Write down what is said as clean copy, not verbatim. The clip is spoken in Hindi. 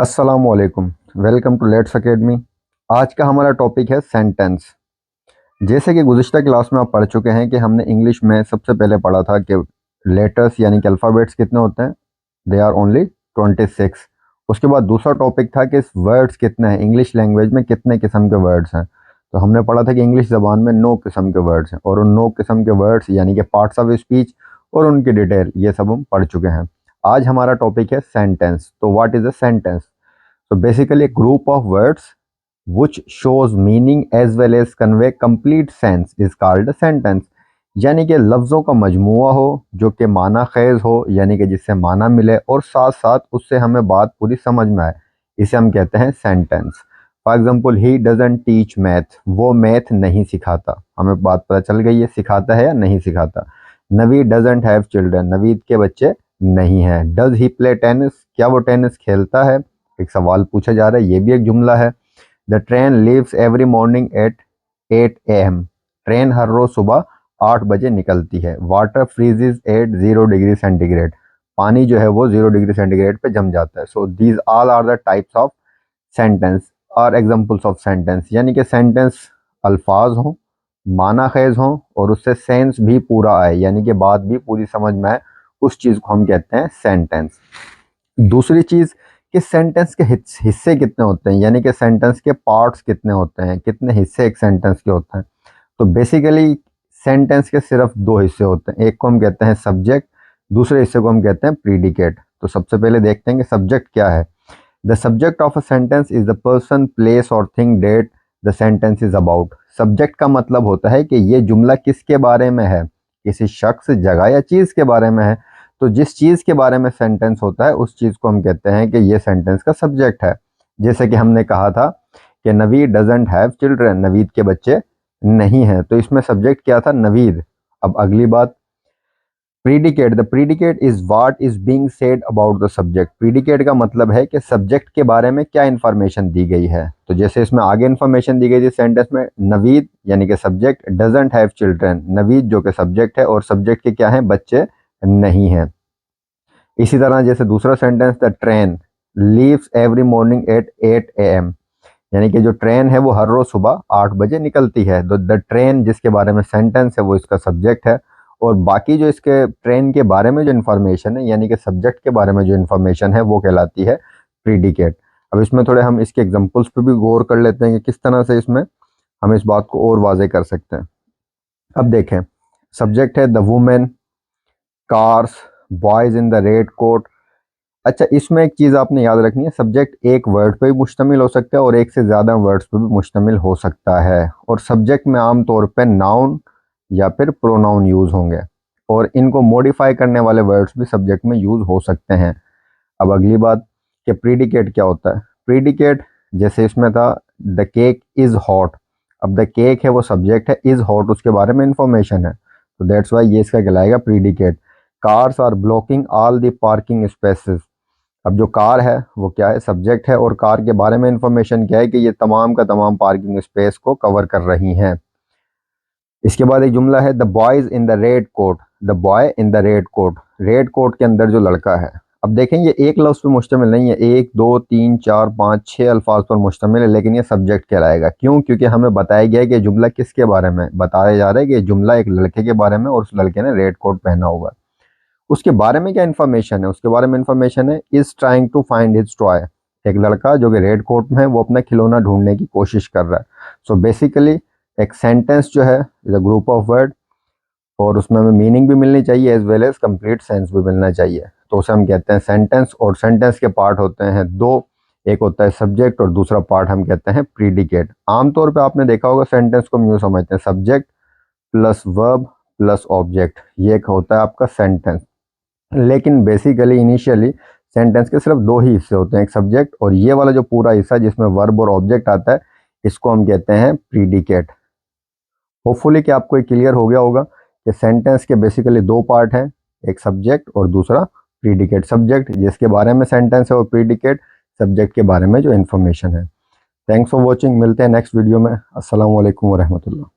अस्सलामुअलैकुम। Welcome to Let's academy. आज का हमारा टॉपिक है सेंटेंस। जैसे कि गुज़िश्ता क्लास में आप पढ़ चुके हैं कि हमने इंग्लिश में सबसे पहले पढ़ा था कि लेटर्स यानी कि अल्फ़ाबेट्स कितने होते हैं, दे आर ओनली 26। उसके बाद दूसरा टॉपिक था कि वर्ड्स कितने हैं, इंग्लिश लैंग्वेज में कितने किस्म के वर्ड्स हैं। तो हमने पढ़ा था कि इंग्लिश ज़बान में 9 किस्म के वर्ड्स हैं और उन 9 किस्म के वर्ड्स यानी कि पार्ट्स ऑफ स्पीच और उनकी डिटेल ये सब हम पढ़ चुके हैं। आज हमारा टॉपिक है सेंटेंस। तो what is a sentence? So basically a group of words which shows meaning as well as convey complete sense is called a sentence। यानी कि लफ्ज़ों का मजमुआ हो जो कि माना खेज हो, यानी कि जिससे माना मिले और साथ साथ उससे हमें बात पूरी समझ में आए, इसे हम कहते हैं sentence. For example, he doesn't teach math, वो मैथ नहीं सिखाता। हमें बात पता चल गई है सिखाता है या नहीं सिखाता। Naveed doesn't have children, Naveed के बच्चे नहीं हैं। डज ही प्ले टेनिस, क्या वो टेनिस खेलता है? एक सवाल पूछा जा रहा है, ये भी एक जुमला है। The train leaves every morning at 8 AM, train हर रोज सुबह 8 बजे निकलती है। Water freezes at 0 degree centigrade, पानी जो है वो 0 डिग्री सेंटीग्रेड पे जम जाता है। So these all are the types of sentence और एग्जाम्पल्स ऑफ सेंटेंस। यानी कि सेंटेंस अल्फाज हों, माना खेज हों और उससे सेंस भी पूरा आए, यानी कि बात भी पूरी समझ में आए, उस चीज़ को हम कहते हैं सेंटेंस। दूसरी चीज़ कि सेंटेंस के हिस्से कितने होते हैं, यानी कि सेंटेंस के पार्ट्स कितने होते हैं, कितने हिस्से एक सेंटेंस के होते हैं। तो बेसिकली सेंटेंस के सिर्फ 2 हिस्से होते हैं, एक को हम कहते हैं सब्जेक्ट, दूसरे हिस्से को हम कहते हैं प्रीडिकेट। तो सबसे पहले देखते हैं कि सब्जेक्ट क्या है। The subject of a sentence is the person, place और thing that the sentence is about. Subject का मतलब होता है कि ये जुमला किसके बारे में है, किसी शख्स, जगह या चीज़ के बारे में है। तो जिस चीज़ के बारे में सेंटेंस होता है उस चीज़ को हम कहते हैं कि ये सेंटेंस का सब्जेक्ट है। जैसे कि हमने कहा था कि Naveed doesn't have children, Naveed के बच्चे नहीं हैं, तो इसमें सब्जेक्ट क्या था? नवीद। अब अगली बात, predicate. The predicate is what is being said about the subject. Predicate का मतलब है कि सब्जेक्ट के बारे में क्या इंफॉर्मेशन दी गई है। तो जैसे इसमें आगे इंफॉर्मेशन दी गई थी सेंटेंस में, नवीद यानी कि subject, doesn't have children, Naveed जो कि सब्जेक्ट है और सब्जेक्ट के क्या हैं? बच्चे नहीं हैं। इसी तरह जैसे दूसरा sentence, the train leaves every morning at 8 AM, यानी कि जो ट्रेन है वो हर रोज सुबह 8 बजे निकलती है। तो द ट्रेन जिसके बारे में सेंटेंस है वो इसका सब्जेक्ट है और बाकी जो इसके ट्रेन के बारे में जो इन्फॉर्मेशन है, यानी कि सब्जेक्ट के बारे में जो इन्फॉर्मेशन है, वो कहलाती है प्रीडिकेट। अब इसमें थोड़े हम इसके एग्जांपल्स पे भी गौर कर लेते हैं कि किस तरह से इसमें हम इस बात को और वाजे कर सकते हैं। अब देखें, सब्जेक्ट है the women, cars, boys in the red coat. अच्छा, इसमें एक चीज़ आपने याद रखनी है, सब्जेक्ट एक वर्ड पे भी मुश्तमिल हो सकता है और एक से ज़्यादा वर्ड्स पे भी मुश्तमिल हो सकता है। और सब्जेक्ट में आम तौर पे नाउन या फिर प्रोनाउन यूज़ होंगे और इनको मॉडिफाई करने वाले वर्ड्स भी सब्जेक्ट में यूज़ हो सकते हैं। अब अगली बात कि प्रीडिकेट क्या होता है। प्रीडिकेट जैसे इसमें था द केक इज़ हॉट, अब द केक है वो सब्जेक्ट है, इज़ हॉट उसके बारे में इंफॉर्मेशन है, तो दैट्स वाई ये इसका कहलाएगा predicate. Cars are blocking all the parking spaces, अब जो कार है वो क्या है? सब्जेक्ट है और कार के बारे में इंफॉर्मेशन क्या है कि ये तमाम का तमाम पार्किंग स्पेस को कवर कर रही हैं। इसके बाद एक जुमला है the boys in the red coat, the boy in the red coat, red coat के अंदर जो लड़का है। अब देखें ये एक लफ्ज़ पे मुश्तमिल नहीं है, 1 2 3 4 5 6 अल्फाज पर मुश्तमिल है, लेकिन ये सब्जेक्ट कहलाएगा। क्यों? क्योंकि हमें बताया गया है कि जुमला किसके बारे में बताया जा रहा है, कि जुमला एक लड़के के बारे में और उस लड़के ने रेड कोट पहना हुआ है। उसके बारे में क्या इन्फॉर्मेशन है? उसके बारे में इन्फॉर्मेशन है is trying to find his toy, एक लड़का जो कि रेड कोट में है वो अपना खिलौना ढूंढने की कोशिश कर रहा है। सो बेसिकली एक सेंटेंस जो है is a group of word और उसमें हमें मीनिंग भी मिलनी चाहिए as well as complete sense भी मिलना चाहिए, तो उसे हम कहते हैं सेंटेंस। और सेंटेंस के पार्ट होते हैं 2, एक होता है सब्जेक्ट और दूसरा पार्ट हम कहते हैं प्रीडिकेट। आमतौर पे आपने देखा होगा सेंटेंस को हम यूँ समझते हैं, subject plus verb plus object, ये एक होता है आपका सेंटेंस। लेकिन बेसिकली इनिशियली सेंटेंस के सिर्फ 2 ही हिस्से होते हैं, एक सब्जेक्ट और ये वाला जो पूरा हिस्सा जिसमें वर्ब और ऑब्जेक्ट आता है, इसको हम कहते हैं प्रीडिकेट। होपफुली कि आपको ये क्लियर हो गया होगा कि सेंटेंस के बेसिकली 2 पार्ट हैं, एक सब्जेक्ट और दूसरा प्रीडिकेट। सब्जेक्ट जिसके बारे में सेंटेंस है और प्रीडिकेट सब्जेक्ट के बारे में जो इन्फॉर्मेशन है। थैंक्स फॉर वॉचिंग, मिलते हैं नेक्स्ट वीडियो में। अस्सलाम वालेकुम वरहमतुल्लाह।